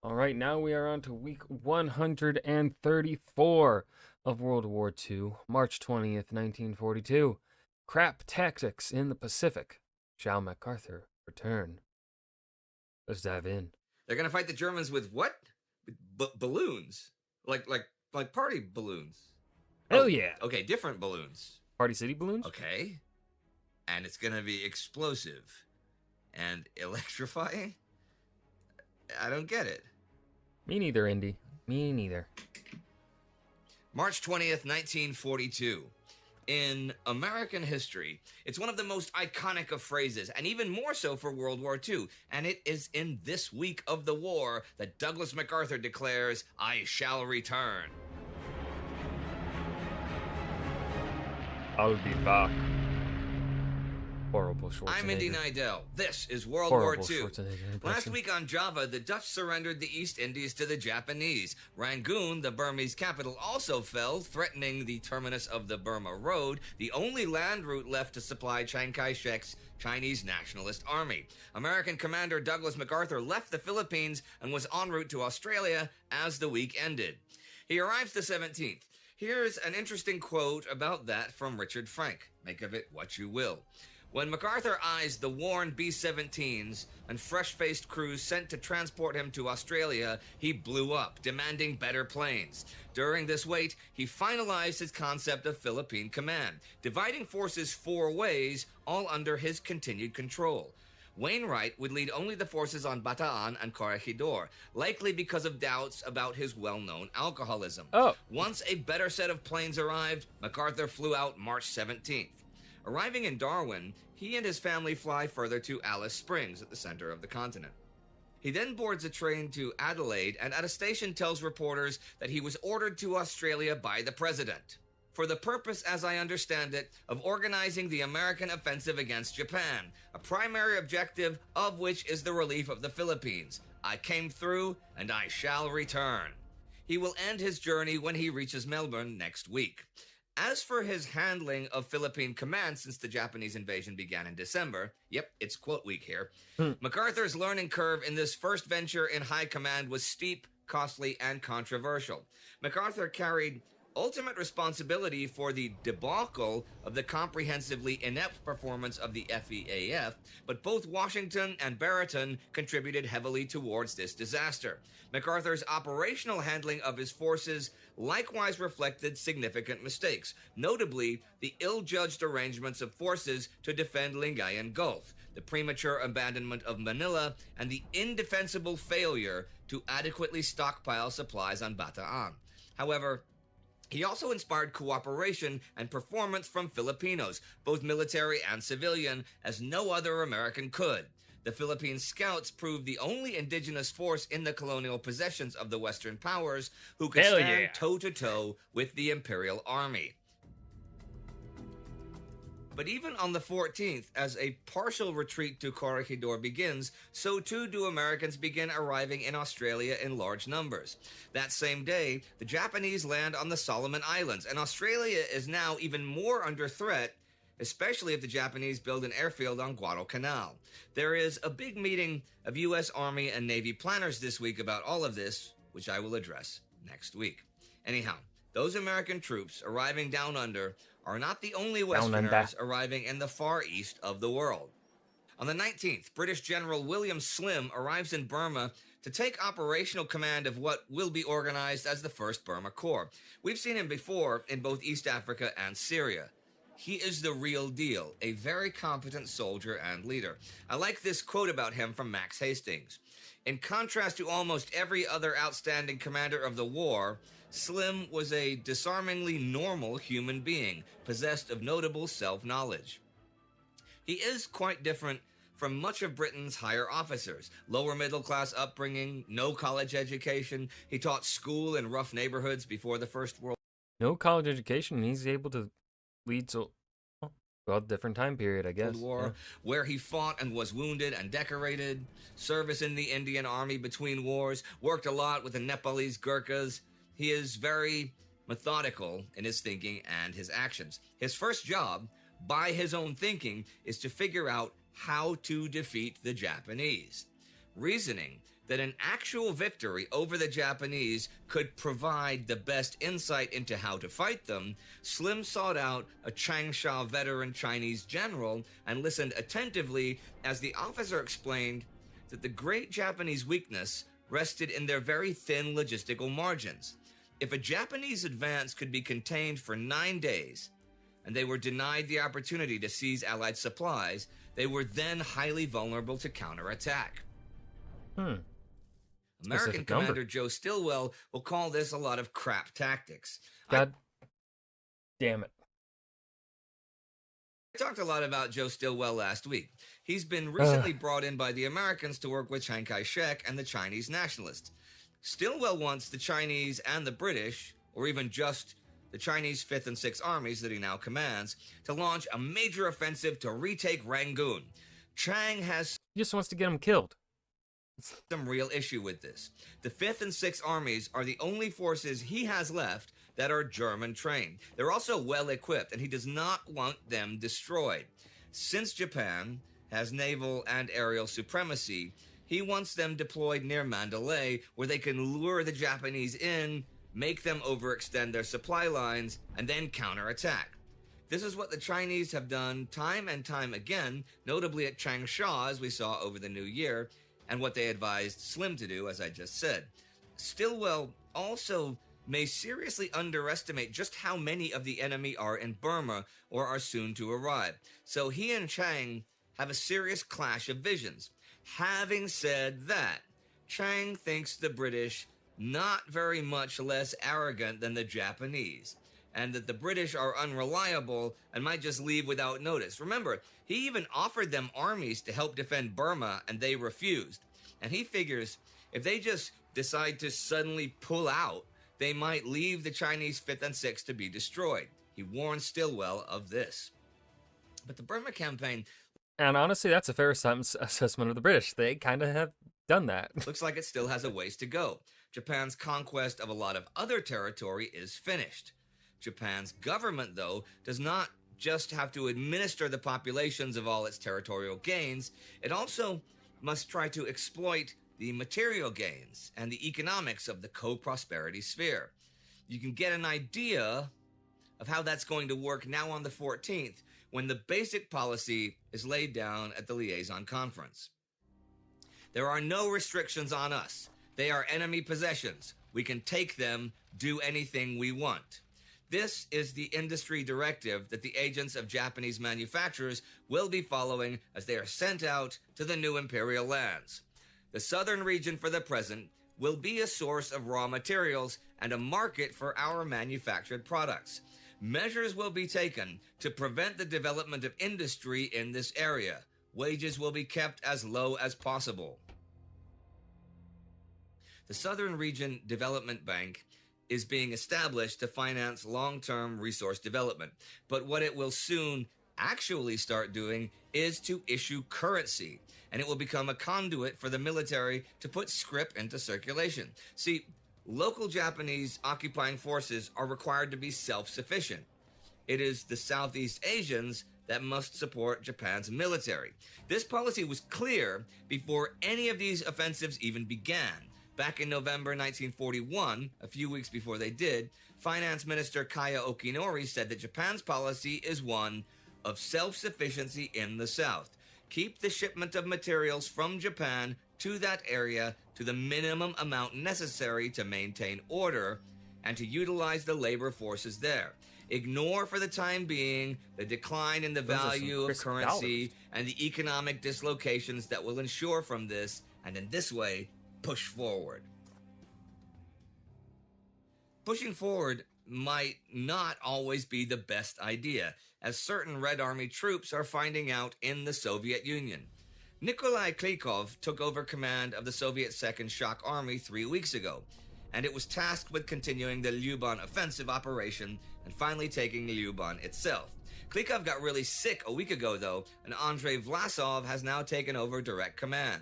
All right, now we are on to week 134 of World War II, March 20th, 1942. Crap tactics in the Pacific. Shall MacArthur return? Let's dive in. They're gonna fight the Germans with what? With balloons, like party balloons. Hell Oh, yeah! okay, different balloons. Party City balloons? Okay, and it's gonna be explosive and electrifying. I don't get it. Me neither, Indy. Me neither. March 20th, 1942. In American history, it's one of the most iconic of phrases, and even more so for World War II. And it is in this week of the war that Douglas MacArthur declares, "I shall return." I'll be back. Horrible Schwarzenegger. I'm Indy Nidell. This is World Horrible War II. Schwarzenegger impression. Last week on Java, the Dutch surrendered the East Indies to the Japanese. Rangoon, the Burmese capital, also fell, threatening the terminus of the Burma Road, the only land route left to supply Chiang Kai-shek's Chinese Nationalist Army. American Commander Douglas MacArthur left the Philippines and was en route to Australia as the week ended. He arrives the 17th. Here's an interesting quote about that from Richard Frank. Make of it what you will. When MacArthur eyes the worn B-17s and fresh-faced crews sent to transport him to Australia, he blew up, demanding better planes. During this wait, he finalized his concept of Philippine command, dividing forces 4 ways, all under his continued control. Wainwright would lead only the forces on Bataan and Corregidor, likely because of doubts about his well-known alcoholism. Once a better set of planes arrived, MacArthur flew out March 17th. Arriving in Darwin, he and his family fly further to Alice Springs at the center of the continent. He then boards a train to Adelaide and at a station tells reporters that he was ordered to Australia by the president for the purpose, as I understand it, of organizing the American offensive against Japan, a primary objective of which is the relief of the Philippines. I came through and I shall return. He will end his journey when he reaches Melbourne next week. As for his handling of Philippine command since the Japanese invasion began in December, yep, it's quote week here, MacArthur's learning curve in this first venture in high command was steep, costly, and controversial. MacArthur carried ultimate responsibility for the debacle of the comprehensively inept performance of the FEAF, but both Washington and Brereton contributed heavily towards this disaster. MacArthur's operational handling of his forces likewise reflected significant mistakes, notably the ill-judged arrangements of forces to defend Lingayen Gulf, the premature abandonment of Manila, and the indefensible failure to adequately stockpile supplies on Bataan. However, he also inspired cooperation and performance from Filipinos, both military and civilian, as no other American could. The Philippine Scouts proved the only indigenous force in the colonial possessions of the Western powers who could stand toe-to-toe with the Imperial Army. But even on the 14th, as a partial retreat to Corregidor begins, so too do Americans begin arriving in Australia in large numbers. That same day, the Japanese land on the Solomon Islands, and Australia is now even more under threat, especially if the Japanese build an airfield on Guadalcanal. There is a big meeting of U.S. Army and Navy planners this week about all of this, which I will address next week. Anyhow, those American troops arriving down under are not the only Westerners arriving in the far east of the world. On the 19th, British General William Slim arrives in Burma to take operational command of what will be organized as the 1st Burma Corps. We've seen him before in both East Africa and Syria. He is the real deal, a very competent soldier and leader. I like this quote about him from Max Hastings. In contrast to almost every other outstanding commander of the war, Slim was a disarmingly normal human being, possessed of notable self-knowledge. He is quite different from much of Britain's higher officers. Lower middle-class upbringing, no college education. He taught school in rough neighborhoods before the First World No college education, and he's able to lead so well, different time period, I guess. War, where he fought and was wounded and decorated. Service in the Indian Army between wars. Worked a lot with the Nepalese Gurkhas. He is very methodical in his thinking and his actions. His first job, by his own thinking, is to figure out how to defeat the Japanese. Reasoning that an actual victory over the Japanese could provide the best insight into how to fight them, Slim sought out a Changsha veteran Chinese general and listened attentively as the officer explained that the great Japanese weakness rested in their very thin logistical margins. If a Japanese advance could be contained for 9 days, and they were denied the opportunity to seize Allied supplies, they were then highly vulnerable to counterattack. American Commander Joe Stilwell will call this a lot of crap tactics. God damn it. I talked a lot about Joe Stilwell last week. He's been recently brought in by the Americans to work with Chiang Kai-shek and the Chinese nationalists. Stilwell wants the Chinese and the British, or even just the Chinese 5th and 6th armies that he now commands, to launch a major offensive to retake Rangoon. Chiang has He just wants to get him killed. some real issue with this. The 5th and 6th armies are the only forces he has left that are German trained. They're also well equipped, and he does not want them destroyed. Since Japan has naval and aerial supremacy, he wants them deployed near Mandalay, where they can lure the Japanese in, make them overextend their supply lines, and then counterattack. This is what the Chinese have done time and time again, notably at Changsha, as we saw over the New Year, and what they advised Slim to do, as I just said. Stilwell also may seriously underestimate just how many of the enemy are in Burma or are soon to arrive. So he and Chiang have a serious clash of visions. Having said that, Chiang thinks the British not very much less arrogant than the Japanese, and that the British are unreliable and might just leave without notice. Remember, he even offered them armies to help defend Burma, and they refused. And he figures if they just decide to suddenly pull out, they might leave the Chinese 5th and 6th to be destroyed. He warns Stilwell of this. But the Burma campaign, And honestly, that's a fair assessment of the British. They kind of have done that. looks like it still has a ways to go. Japan's conquest of a lot of other territory is finished. Japan's government, though, does not just have to administer the populations of all its territorial gains, it also must try to exploit the material gains and the economics of the co-prosperity sphere. You can get an idea of how that's going to work now on the 14th, when the basic policy is laid down at the Liaison Conference. There are no restrictions on us. They are enemy possessions. We can take them, do anything we want. This is the industry directive that the agents of Japanese manufacturers will be following as they are sent out to the new imperial lands. The southern region for the present will be a source of raw materials and a market for our manufactured products. Measures will be taken to prevent the development of industry in this area. Wages will be kept as low as possible. The Southern Region Development Bank is being established to finance long-term resource development. But what it will soon actually start doing is to issue currency, and it will become a conduit for the military to put scrip into circulation. See, local Japanese occupying forces are required to be self-sufficient. It is the Southeast Asians that must support Japan's military. This policy was clear before any of these offensives even began. Back in November 1941, a few weeks before they did, Finance Minister Kaya Okinori said that Japan's policy is one of self-sufficiency in the South. Keep the shipment of materials from Japan to that area to the minimum amount necessary to maintain order and to utilize the labor forces there. Ignore for the time being the decline in the value of currency and the economic dislocations that will ensure from this, and in this way, push forward. Pushing forward might not always be the best idea, as certain Red Army troops are finding out in the Soviet Union. Nikolai Klikov took over command of the Soviet Second Shock Army 3 weeks ago, and it was tasked with continuing the Lyuban offensive operation and finally taking Lyuban itself. Klikov got really sick a week ago, though, and Andrei Vlasov has now taken over direct command.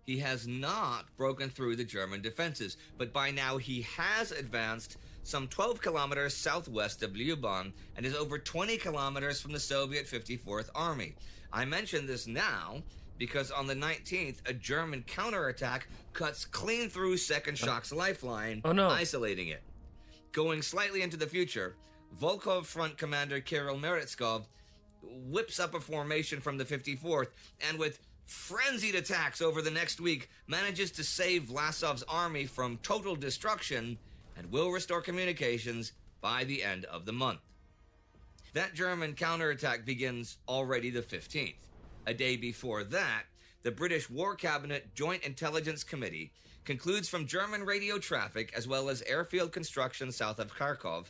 He has not broken through the German defenses, but by now he has advanced some 12 kilometers southwest of Lyuban and is over 20 kilometers from the Soviet 54th Army. I mention this now because on the 19th, a German counterattack cuts clean through Second Shock's lifeline, Oh, no. isolating it. Going slightly into the future, Volkov Front Commander Kirill Meretskov whips up a formation from the 54th, and with frenzied attacks over the next week, manages to save Vlasov's army from total destruction and will restore communications by the end of the month. That German counterattack begins already the 15th. A day before that, the British War Cabinet Joint Intelligence Committee concludes from German radio traffic as well as airfield construction south of Kharkov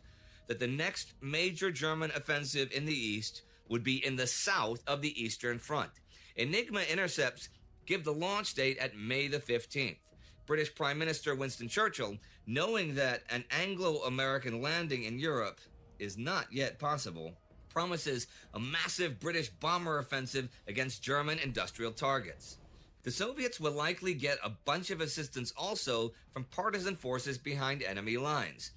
that the next major German offensive in the east would be in the south of the Eastern Front. Enigma intercepts give the launch date at May the 15th. British Prime Minister Winston Churchill, knowing that an Anglo-American landing in Europe is not yet possible, promises a massive British bomber offensive against German industrial targets. The Soviets will likely get a bunch of assistance also from partisan forces behind enemy lines.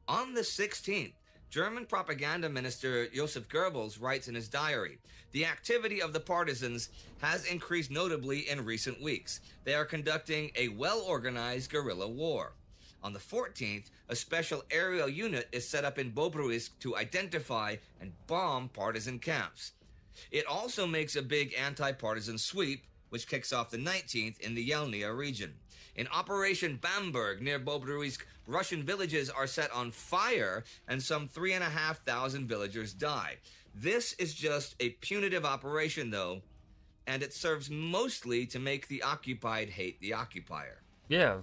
On the 16th, German propaganda minister Joseph Goebbels writes in his diary, "The activity of the partisans has increased notably in recent weeks. They are conducting a well-organized guerrilla war." On the 14th, a special aerial unit is set up in Bobruisk to identify and bomb partisan camps. It also makes a big anti-partisan sweep, which kicks off the 19th in the Yelnya region. In Operation Bamberg near Bobruisk, Russian villages are set on fire and some 3,500 villagers die. This is just a punitive operation, though, and it serves mostly to make the occupied hate the occupier. Yeah.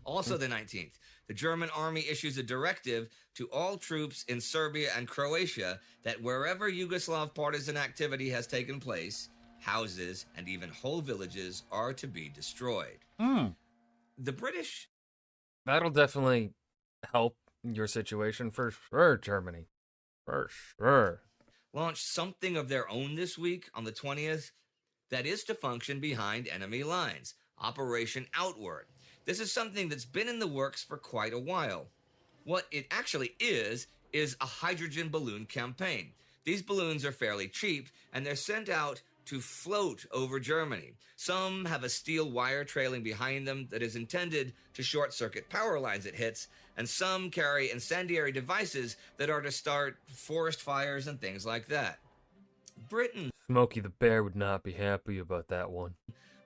Also the 19th, the German army issues a directive to all troops in Serbia and Croatia that wherever Yugoslav partisan activity has taken place, houses and even whole villages are to be destroyed. The British... That'll definitely help your situation for sure, Germany. For sure. launched something of their own this week on the 20th that is to function behind enemy lines, Operation Outward. This is something that's been in the works for quite a while. What it actually is a hydrogen balloon campaign. These balloons are fairly cheap, and they're sent out to float over Germany. Some have a steel wire trailing behind them that is intended to short-circuit power lines it hits, and some carry incendiary devices that are to start forest fires and things like that. Britain Smokey the Bear would not be happy about that one.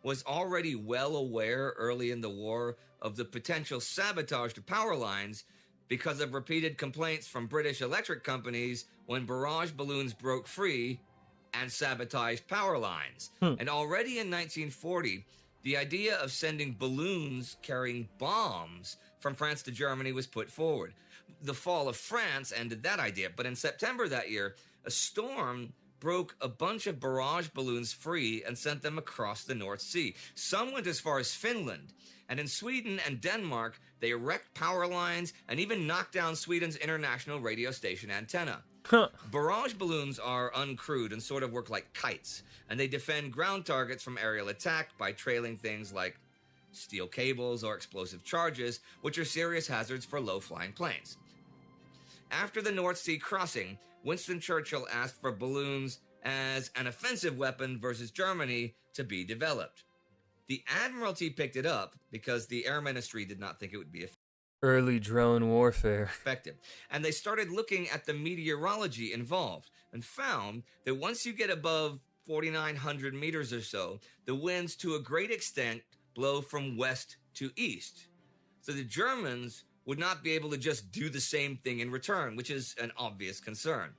was already well aware early in the war of the potential sabotage to power lines because of repeated complaints from British electric companies when barrage balloons broke free and sabotaged power lines. And already in 1940, the idea of sending balloons carrying bombs from France to Germany was put forward. The fall of France ended that idea, but in September that year, a storm broke a bunch of barrage balloons free and sent them across the North Sea. Some went as far as Finland, and in Sweden and Denmark, they wrecked power lines and even knocked down Sweden's international radio station antenna. Barrage balloons are uncrewed and sort of work like kites, and they defend ground targets from aerial attack by trailing things like steel cables or explosive charges, which are serious hazards for low-flying planes. After the North Sea crossing, Winston Churchill asked for balloons as an offensive weapon versus Germany to be developed. The Admiralty picked it up because the Air Ministry did not think it would be Early drone warfare. effective. And they started looking at the meteorology involved and found that once you get above 4,900 meters or so, the winds to a great extent blow from west to east. So the Germans would not be able to just do the same thing in return, which is an obvious concern.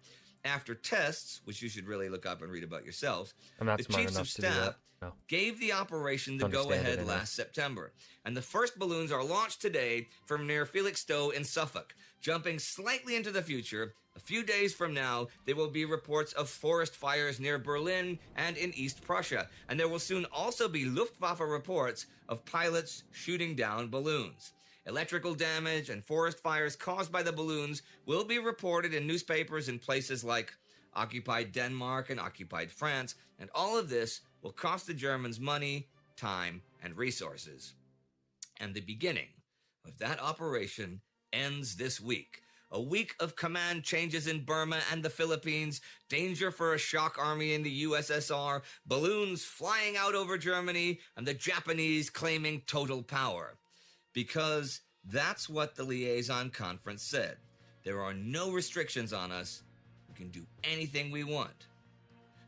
After tests, which you should really look up and read about yourselves, I'm not the smart chiefs enough of to do staff that. No. gave the operation the Understand it go-ahead anyway. last September. And the first balloons are launched today from near Felixstowe in Suffolk. Jumping slightly into the future, a few days from now, there will be reports of forest fires near Berlin and in East Prussia. And there will soon also be Luftwaffe reports of pilots shooting down balloons. Electrical damage and forest fires caused by the balloons will be reported in newspapers in places like occupied Denmark and occupied France, and all of this will cost the Germans money, time, and resources. And the beginning of that operation ends this week. A week of command changes in Burma and the Philippines, danger for a shock army in the USSR, balloons flying out over Germany, and the Japanese claiming total power. Because that's what the liaison conference said. There are no restrictions on us. We can do anything we want.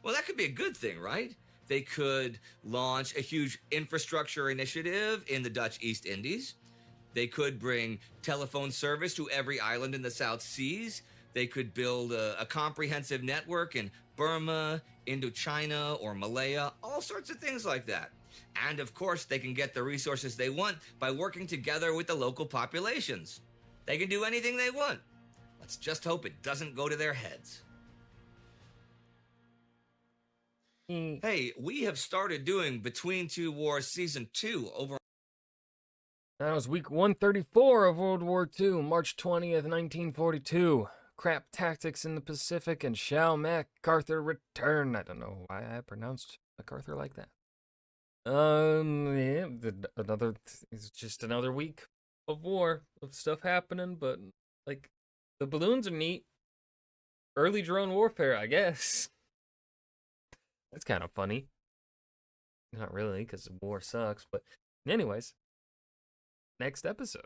Well, that could be a good thing, right? They could launch a huge infrastructure initiative in the Dutch East Indies. They could bring telephone service to every island in the South Seas. They could build a comprehensive network in Burma, Indochina, or Malaya, all sorts of things like that. And of course, they can get the resources they want by working together with the local populations. They can do anything they want. Let's just hope it doesn't go to their heads. Hey, we have started doing Between Two Wars Season 2 over. That was week 134 of World War II, March 20th, 1942. Crap tactics in the Pacific and shall MacArthur return. I don't know why I pronounced MacArthur like that. Yeah, it's just another week of war, of stuff happening, but, like, the balloons are neat. Early drone warfare, I guess. That's kind of funny. Not really, because war sucks, but anyways, next episode.